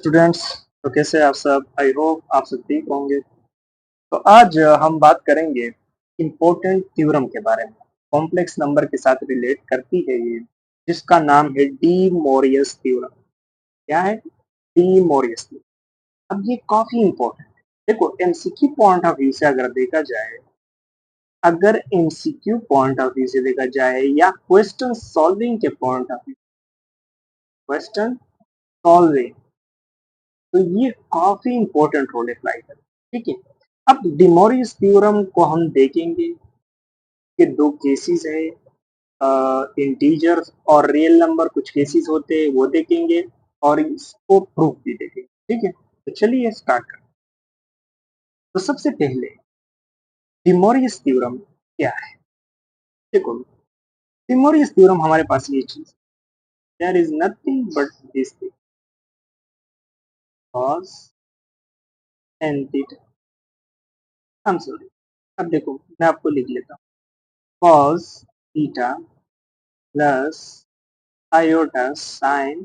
Students. तो कैसे हैं आप सब? आई होप आप सब ठीक होंगे। तो आज हम बात करेंगे इम्पोर्टेंट थ्योरम के बारे में। कॉम्प्लेक्स नंबर के साथ रिलेट करती है ये, जिसका नाम है डी मोरियस थ्योरम। क्या है? De Morgan's theorem. अब ये काफी इम्पोर्टेंट है। देखो, एमसीक्यू पॉइंट ऑफ व्यू से देखा जाए या क्वेश्चन सॉल्विंग के point of view, question solving, तो ये काफी इंपॉर्टेंट रोल अप्लाई करता है। ठीक है, अब डिमोरियस थ्योरम को हम देखेंगे कि दो केसेस है, इंटीजर और रियल नंबर, कुछ केसेस होते हैं वो देखेंगे और इसको प्रूफ भी देखेंगे। ठीक है, तो चलिए स्टार्ट करते हैं। तो सबसे पहले डिमोरियस थ्योरम क्या है? देखो, डिमोरियस थ्योरम हमारे पास ये चीज, there is nothing but this thing, cos and theta। I'm sorry, अब देखो मैं आपको लिख लेता हूँ, cos theta plus iota sin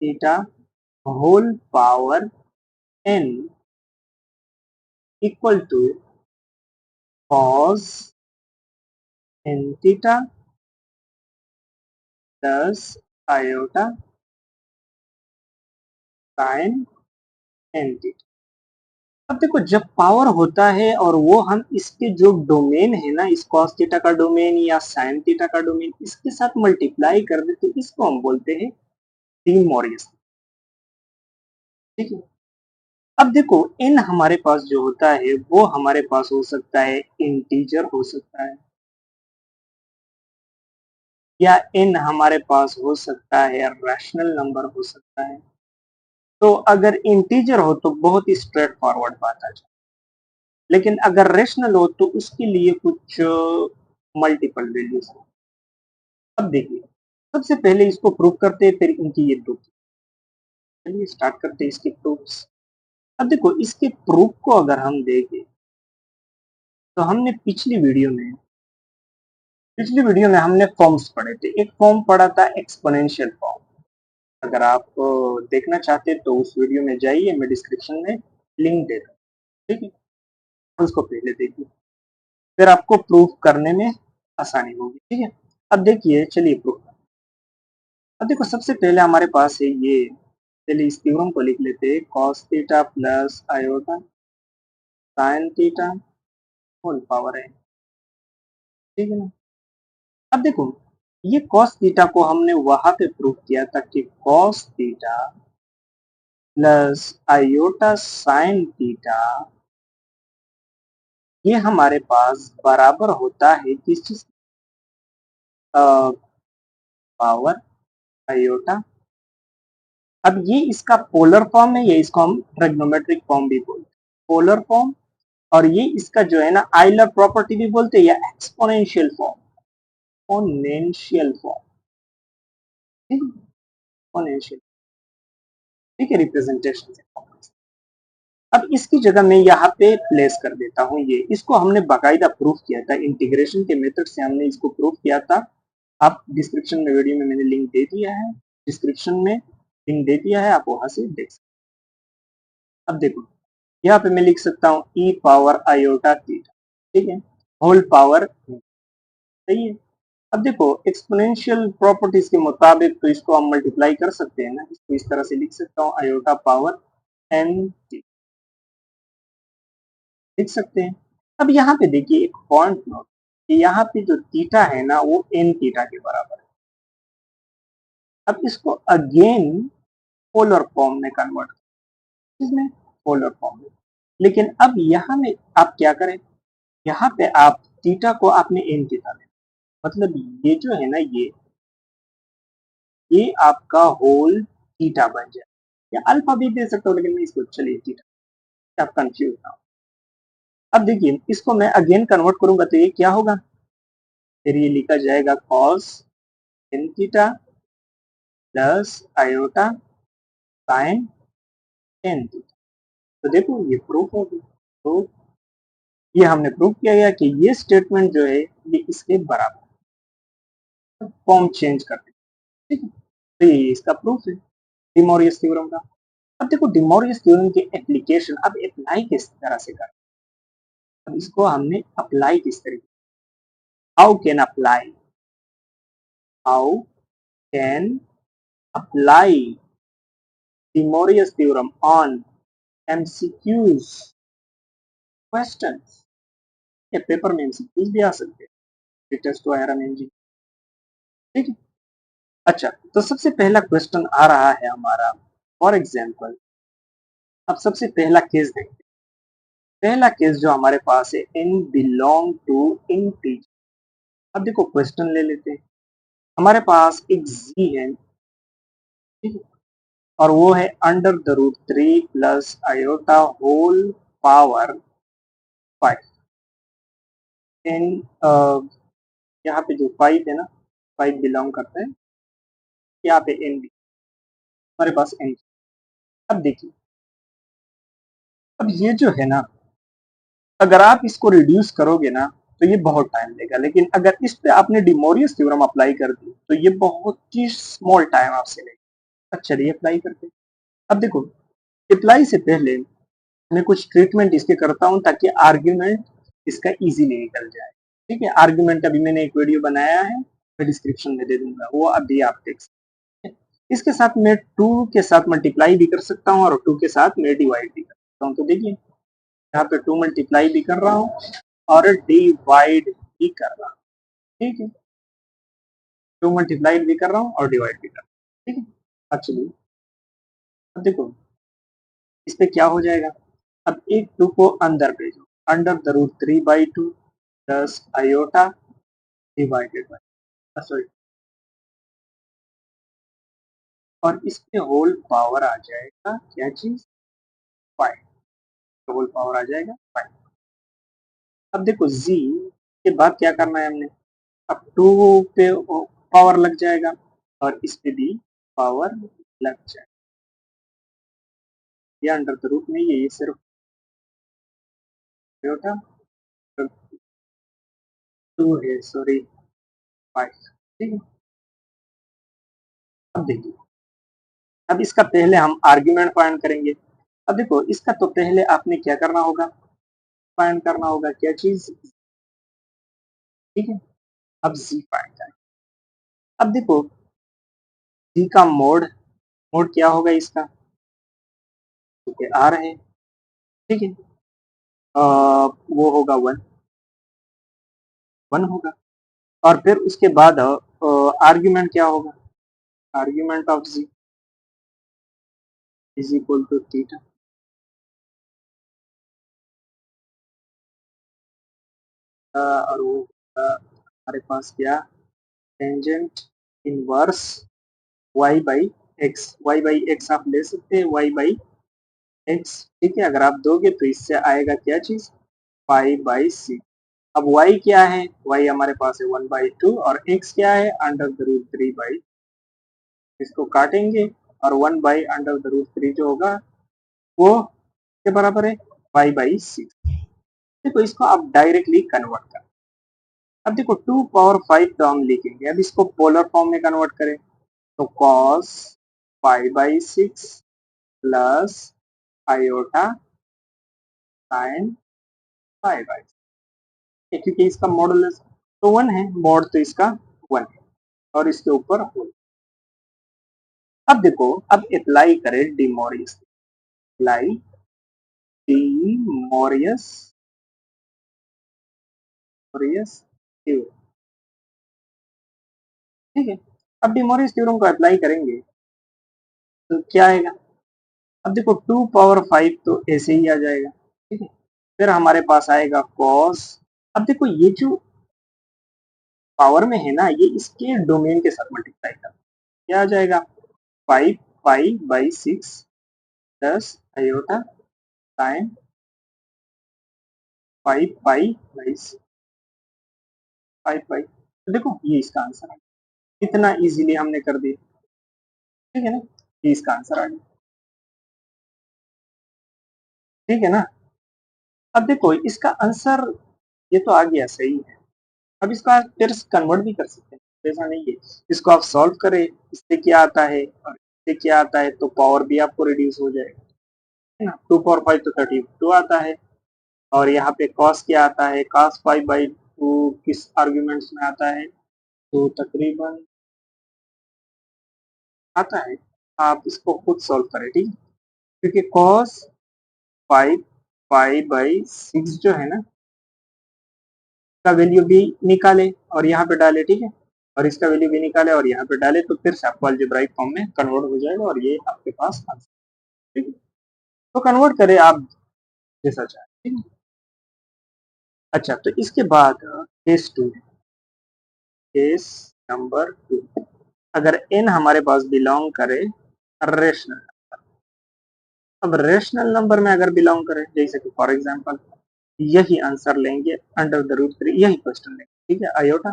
theta whole power n equal to cos n theta plus iota sin n theta। अब देखो, जब पावर होता है और वो हम इसके जो डोमेन है ना, इस cos थीटा का डोमेन या sin थीटा का डोमेन, इसके साथ मल्टीप्लाई कर दे तो इसको हम बोलते हैं डी मॉरियस। ठीक है, अब देखो n हमारे पास जो होता है वो हमारे पास हो सकता है इंटीजर हो सकता है, या n हमारे पास हो सकता है रैशनल नंबर हो सकता है। तो अगर इंटीजर हो तो बहुत ही स्ट्रेट फॉरवर्ड बात आ जाए, लेकिन अगर रैशनल हो तो उसके लिए कुछ मल्टीपल वैल्यूज हो। अब देखिए, सबसे पहले इसको प्रूव करते हैं, फिर इनकी ये दो, चलिए स्टार्ट करते हैं इसके प्रूफ्स। अब देखो, इसके प्रूफ को अगर हम देखें तो हमने पिछली वीडियो में हमने फॉर्म्स पढ़े थे। एक फॉर्म पढ़ा था एक्सपोनेंशियल फॉर्म। अगर आप देखना चाहते हैं तो उस वीडियो में जाइए, मैं डिस्क्रिप्शन में लिंक दे दूँ। ठीक है, उसको पहले देखिए, फिर आपको प्रूफ करने में आसानी होगी। ठीक है, अब देखिए, चलिए प्रूफ। अब देखो, सबसे पहले हमारे पास है ये, चलिए इस थ्योरम को लिख लेते हैं, cos theta plus iota sin theta whole power है। ठीक है ना? अब देखो, ये cos थीटा को हमने वहां पे प्रूव किया था कि cos theta plus iota sin theta, ये हमारे पास बराबर होता है किस चीज, पावर आयोटा। अब ये इसका पोलर फॉर्म है, या इसको हम ट्रिग्नोमेट्रिक फॉर्म भी बोलते हैं, पोलर फॉर्म। और ये इसका जो है ना आइलर प्रॉपर्टी भी बोलते हैं, या एक्सपोनेंशियल फॉर्म, एक्सपोनेंशियल फॉर्म। ठीक है, एक्सपोनेंशियल, ठीक है, रिप्रेजेंटेशन से। अब इसकी जगह मैं यहाँ पे प्लेस कर देता हूँ ये, इसको हमने बाकायदा प्रूफ किया था, इंटीग्रेशन के मेथड से हमने इसको प्रूफ किया था। आप डिस्क्रिप्शन में, वीडियो में मैंने लिंक दे दिया है, डिस्क्रिप्शन में लिंक दे दिया है, आप वहां से देख सकते हैं। अब देखो, यहाँ पे मैं लिख सकता हूँ ई पावर आयोटा थीटा, ठीक है, होल पावर, सही है। अब देखो, एक्सपोनेंशियल प्रॉपर्टीज के मुताबिक तो इसको हम मल्टीप्लाई कर सकते हैं ना, इसको इस तरह से लिख सकता हूँ, आयोटा पावर एन थीटा, लिख सकते हैं। अब यहाँ पे देखिए एक पॉइंट नोट, कि यहाँ पे जो थीटा है ना वो एन थीटा के बराबर है। अब इसको अगेन पोलर फॉर्म में कन्वर्ट, इसमें पोलर फॉर्म में, लेकिन अब यहाँ में आप क्या करें, यहाँ पे आप थीटा को आपने एन थीटा लें, मतलब ये जो है ना ये आपका होल थीटा बन जाए, या अल्फा भी दे सकता हूँ, लेकिन मैं इसको चलिए थीटा, आप कंफ्यूज ना हो। अब देखिए, इसको मैं अगेन कन्वर्ट करूंगा तो ये क्या होगा, फिर ये लिखा जाएगा cos n theta plus iota sine n theta. तो देखो ये प्रूफ हो गया। तो ये हमने प्रूफ किया गया कि ये स्टेटमेंट जो है ये इसके बराबर है। फॉर्म चेंज कर दे, ठीक है, तो ये इसका प्रूफ है डिमोरियस थ्योरम का। अब देखो डिमोरियस थ्योरम के एप्लीकेशन अब अप्लाई किस तरह से करें। अब इसको हमने अप्लाई किस तरीके, how can apply, how can apply De Morgan's theorem on MCQs questions. ये पेपर में एमसीक्यूज भी आ सकते हैं, टेस्ट वायरम एमजी, ठीक है। अच्छा, तो सबसे पहला क्वेश्चन आ रहा है हमारा, फॉर एग्जाम्पल अब सबसे पहला केस देखते हैं। पहला केस जो हमारे पास है, n बिलोंग टू इंटीजर। अब देखो क्वेश्चन ले लेते हैं। हमारे पास एक z है, ठीक है, और वो है under the root 3 plus iota whole power 5। इन यहाँ पे जो 5 है ना, 5 बिलोंग करते हैं, यहाँ पे n भी हमारे पास n। अब देखिए, अब ये जो है ना, अगर आप इसको रिड्यूस करोगे ना तो ये बहुत टाइम लेगा, लेकिन अगर इस पे आपने डिमोरियस थ्योरम अप्लाई कर दी तो ये बहुत ही स्मॉल टाइम आपसे लेगा। अच्छा, चलिए अप्लाई करते हैं। अब देखो, अप्लाई से पहले मैं कुछ ट्रीटमेंट इसके करता हूँ ताकि आर्ग्यूमेंट इसका इजीली निकल जाए, ठीक है। आर्ग्यूमेंट का भी मैंने एक वीडियो बनाया है, मैं डिस्क्रिप्शन में दे दूंगा, वो अभी आप देख सकते हैं। इसके साथ मैं 2 के साथ मल्टीप्लाई भी कर सकता हूँ और 2 के साथ मैं डिवाइड भी कर सकता हूँ। तो देखिए, यहाँ पे 2 मल्टीप्लाई भी कर रहा हूँ और डिवाइड भी कर रहा हूँ, ठीक है। 2 मल्टीप्लाई भी कर रहा हूँ और डिवाइड भी कर रहा हूँ, ठीक है। अब चलिए, अब देखो इस पे क्या हो जाएगा। अब एक 2 को अंदर भेजो, under the root 3/2 plus iota divided by, sorry, और इसके होल पावर आ जाएगा क्या चीज, 5, होल पावर आ जाएगा 5। अब देखो z के बाद क्या करना है हमने, अब 2 पे पावर लग जाएगा और इस पे भी पावर लग जाएगा। ये अंडर द रूट नहीं है, ये सिर्फ आयोटा 2 है, सॉरी 5, ठीक है। अब देखिए, अब इसका पहले हम आर्ग्यूमेंट फाइंड करेंगे। अब देखो, इसका तो पहले आपने क्या करना होगा, फाइंड करना होगा क्या चीज, ठीक है। अब z फाइंड करें। अब देखो, z का मोड, मोड क्या होगा इसका, क्योंकि आ रहे हैं, ठीक है। वो होगा 1, 1 होगा। और फिर उसके बाद आर्ग्यूमेंट क्या होगा, argument of z is equal to theta, और वो हमारे पास क्या, tangent inverse y by X, y by X आप ले सकते हैं, y बाई एक्स, ठीक है। अगर आप दोगे तो इससे आएगा क्या चीज, 5/6। अब y क्या है, y हमारे पास है 1/2 और x क्या है अंडर द रूट 3/, इसको काटेंगे और 1/√3 जो होगा वो के बराबर है 5/6। देखो, इसको आप डायरेक्टली कन्वर्ट कर, अब देखो 2 पावर 5 तो हम लिखेंगे, अब इसको पोलर फॉर्म में कन्वर्ट करें तो cos 5/6 प्लस आयोटा साइन 5/6, क्योंकि इसका मॉडुलस तो 1 है, मॉड तो इसका 1 है और इसके ऊपर होल। अब देखो, अब अप्लाई करें डिमोरियस, अप्लाई डिमोरियस थ्योरम, ठीक है। अब डिमोरियस थ्योरम को अप्लाई करेंगे तो क्या आएगा, अब देखो 2 पावर 5 तो ऐसे ही आ जाएगा, ठीक है। फिर हमारे पास आएगा cos, अब देखो ये जो पावर में है ना, ये इसके डोमेन के साथ मल्टीप्लाई कर, क्या आ जाएगा 5π/6 प्लस आयोटा साइन 5π/5 तो देखो ये इसका आंसर है, इतना इजीली हमने कर दिया, ठीक है ना, ये इसका आंसर आ गया, ठीक है ना। अब देखो इसका आंसर ये तो आ गया, सही है। अब इसको आप फिर कन्वर्ट भी कर सकते हैं, ऐसा नहीं है, इसको आप सॉल्व करें, इससे क्या आता है और ये क्या आता है, तो पावर भी आपको रिड्यूस हो जाएगा, है ना। 2 पावर 5 तो 32 आता है। और यहाँ पे कॉस क्या आता है, cos 5/2 किस आर्ग्यूमेंट्स में आता है, तो तकरीबन आता है। आप इसको खुद सॉल्व करें, ठीक है, क्योंकि cos 5/6 जो है ना, का वैल्यू भी निकाले और यहाँ पे डाले, ठीक है, और इसका वैल्यू भी निकाले और यहाँ पे डाले, तो फिर से आपको अलजेब्राइक फॉर्म में कन्वर्ट हो जाएगा और ये आपके पास आंसर, ठीक है। तो कन्वर्ट करें आप जैसा चाहें, ठीक है। अच्छा, तो इसके बाद केस 2, केस नंबर 2, अगर n हमारे पास बिलोंग करे रेशनल, अब रेशनल नंबर में अगर बिलोंग करे, जैसे कि फॉर एग्जांपल यही आंसर लेंगे अंडर द रूट 3, यही क्वेश्चन लेंगे, ठीक है, आयोटा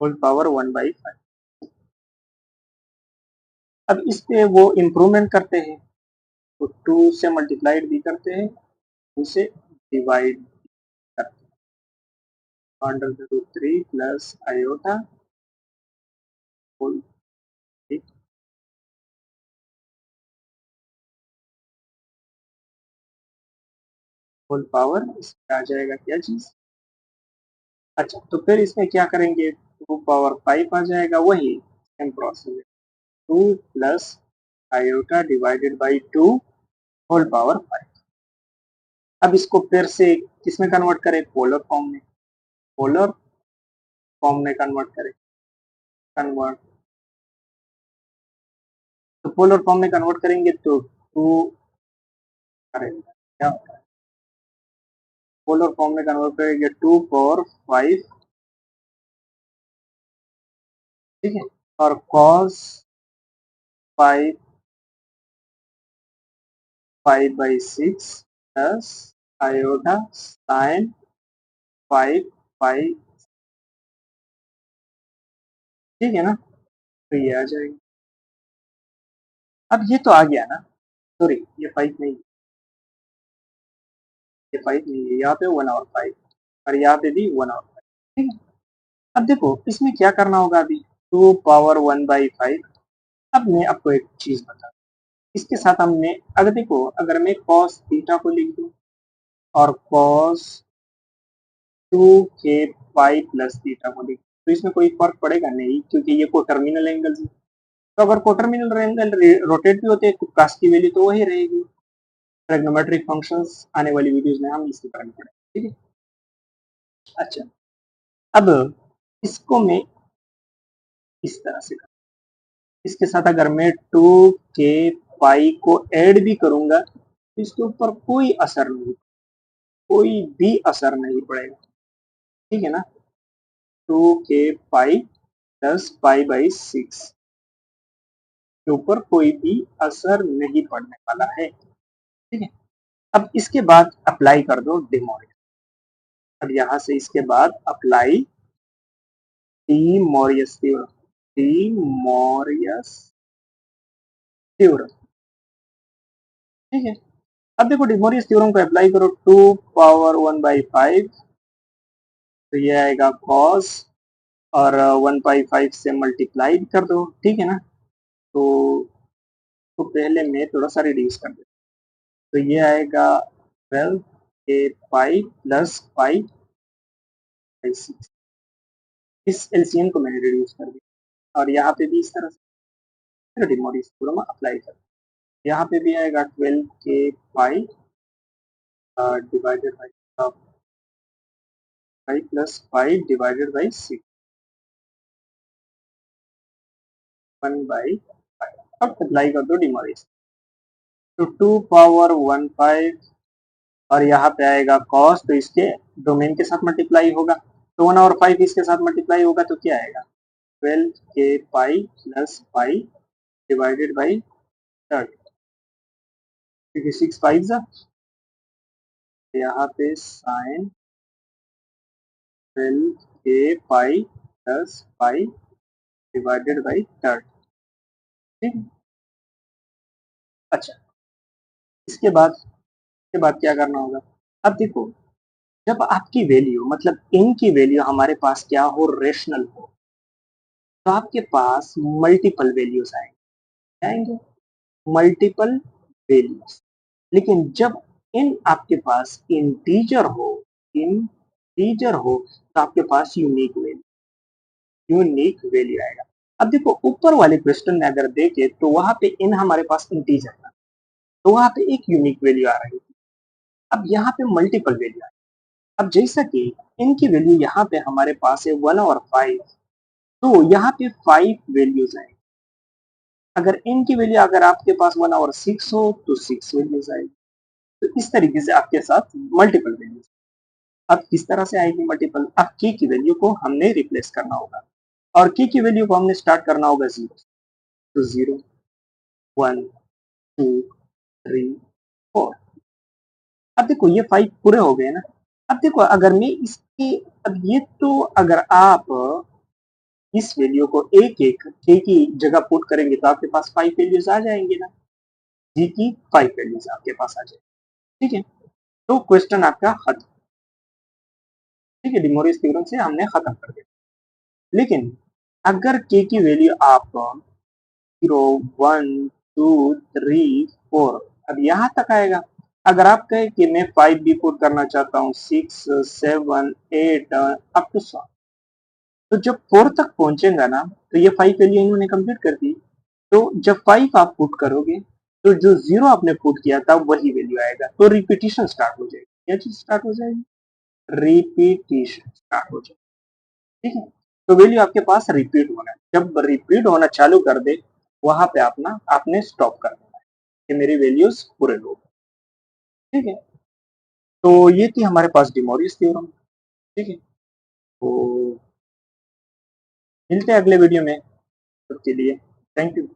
होल पावर 1/5। अब इस पे वो इम्प्रूवमेंट करते हैं, तो 2 से मल्टीप्लाइड भी करते हैं, 2 से डिवाइड करते हैं, under the root 3 plus iota whole, ठीक, होल पावर, इसमें आ जाएगा क्या चीज। अच्छा, तो फिर इसमें क्या करेंगे, 2 पावर 5 आ जाएगा, वही सेम प्रोसेस है, 2 plus iota divided by 2 whole power 5। अब इसको फिर से किसमें कन्वर्ट करें, पोलर फॉर्म में, पोलर फॉर्म में कन्वर्ट करें, कन्वर्ट, तो पोलर फॉर्म में कन्वर्ट करेंगे तो 2 करेंगे क्या, पोलर फॉर्म में कन्वर्ट करेंगे 2 पावर 5, ठीक है, और cos 5/6 प्लस आयोटा साइन 5/, ठीक है ना, तो ये आ जाएगा। अब ये तो आ गया ना, सॉरी ये 5 नहीं, ये 5 नहीं है, यहाँ पे 1/5 और यहाँ पे भी 1/5, ठीक है। अब देखो इसमें क्या करना होगा अभी, 2 पावर 1/5। अब मैं आपको एक चीज बता, इसके साथ हमने, अगर देखो अगर मैं cos थीटा को लिख दूं और cos 2 के पाई प्लस थीटा को लिख दूं, तो इसमें कोई फर्क पड़ेगा नहीं, क्योंकि ये कोटर्मिनल एंगल है। तो अगर कोटर्मिनल एंगल रोटेट भी होते हैं तो कास की वैल्यू तो वही रहेगी। ट्रिग्नोमेट्रिक फंक्शंस आने वाली वीडियोस में हम इसके बारे में पढ़ेंगे, ठीक है। अच्छा, अब इसको मैं इस तरह से, इसके साथ अगर मैं 2 के पाई को ऐड भी करूंगा तो इसके ऊपर कोई असर नहीं, कोई भी असर नहीं पड़ेगा, ठीक है ना। 2 के पाई प्लस पाई/6 के ऊपर कोई भी असर नहीं पड़ने वाला है, ठीक है। अब इसके बाद अप्लाई कर दो डिमोरियस, अब यहाँ से इसके बाद अप्लाई डिमोरियस थ्योरम, डिमोरियस थ्योरम, ठीक है। अब देखो डिमोरियस थ्योरम को अप्लाई करो, 2 पावर 1/5, तो ये आएगा कॉस, और 1/5 से मल्टीप्लाई कर दो, ठीक है ना। तो पहले मैं थोड़ा सा रिड्यूस कर देता, तो ये आएगा 12 के पाई प्लस पाई/6, इस एलसीएम को मैंने रिड्यूस कर दिया और यहाँ पे भी इस तरह से डिमोरियस थ्योरम अप्लाई कर, यहाँ पे भी आएगा 12 के पाई divided by pi plus pi divided by 6, 1/5। अब अप्लाई कर दो डिमोरियस, तो 2 पावर 1/5 और यहाँ पे आएगा कॉस, तो इसके डोमेन के साथ मल्टीप्लाई होगा, तो 1/5 इसके साथ मल्टीप्लाई होगा तो क्या आएगा, 12 के pi plus pi divided by 30, क्योंकि 6 5 जा, यहाँ पे साइन 12 के pi plus pi divided by 30, ठीक है। अच्छा, इसके बाद क्या करना होगा, अब देखो जब आपकी वैल्यू मतलब इन की वैल्यू हमारे पास क्या हो, रेशनल हो, तो आपके पास मल्टीपल वैल्यूज आएंगे, मल्टीपल वैल्यूज। लेकिन जब इन आपके पास इंटीजर हो तो आपके पास यूनिक वैल्यू आएगा। अब देखो ऊपर वाले क्वेश्चन में अगर देखें तो वहां पे इन हमारे पास इंटीजर था, तो वहां पे एक यूनिक वैल्यू आ रही थी। अब यहाँ पे मल्टीपल वैल्यू आ। अब जैसा कि इनकी वैल्यू यहाँ पे हमारे पास है 1 और 5, तो यहाँ पे 5 वैल्यूज आएंगे। अगर इनकी वैल्यू अगर आपके पास 1 और 6 हो तो 6 वैल्यूज आएगी। तो इस तरीके से आपके साथ मल्टीपल वैल्यूज। अब किस तरह से आएगी मल्टीपल? अब की वैल्यू को हमने रिप्लेस करना होगा और की वैल्यू को हमने स्टार्ट करना होगा 0। तो 0, 1, 2, 3, 4। अब देखो ये 5 पूरे हो गए ना। अब देखो अगर मैं इसके अब ये तो अगर आप इस वैल्यू को एक एक के की जगह पुट करेंगे तो आपके पास 5 वैल्यूज आ जाएंगे ना। जी की 5 वैल्यूज आपके पास आ जाएंगे। ठीक है, तो क्वेश्चन आपका खत्म। ठीक है, डिमोरियस थ्योरम से हमने खत्म कर दिया। लेकिन अगर के की वैल्यू आप 0, 1, 2, 3, 4 अब यहाँ तक आएगा। अगर आप कहें कि मैं 5 भी पुट करना चाहता हूँ, 6, 7, 8 अप टू 7, तो जब 4 तक पहुंचेगा ना तो ये 5 वैल्यू इन्होंने कंप्लीट कर दी। तो जब 5 आप पुट करोगे तो जो 0 आपने पुट किया था वही वैल्यू आएगा। तो रिपीटिशन स्टार्ट हो जाएगी। क्या चीज स्टार्ट हो जाएगी? रिपीटिशन स्टार्ट हो जाएगी। ठीक है, तो वैल्यू आपके पास रिपीट होना है। जब रिपीट होना चालू कर दे वहां पे आपने स्टॉप कर देना है कि मेरी वैल्यूज पूरे लो। ठीक है, तो ये थी हमारे पास डिमोरियस थ्योरम। ठीक है, तो मिलते हैं अगले वीडियो में। तब के लिए थैंक यू।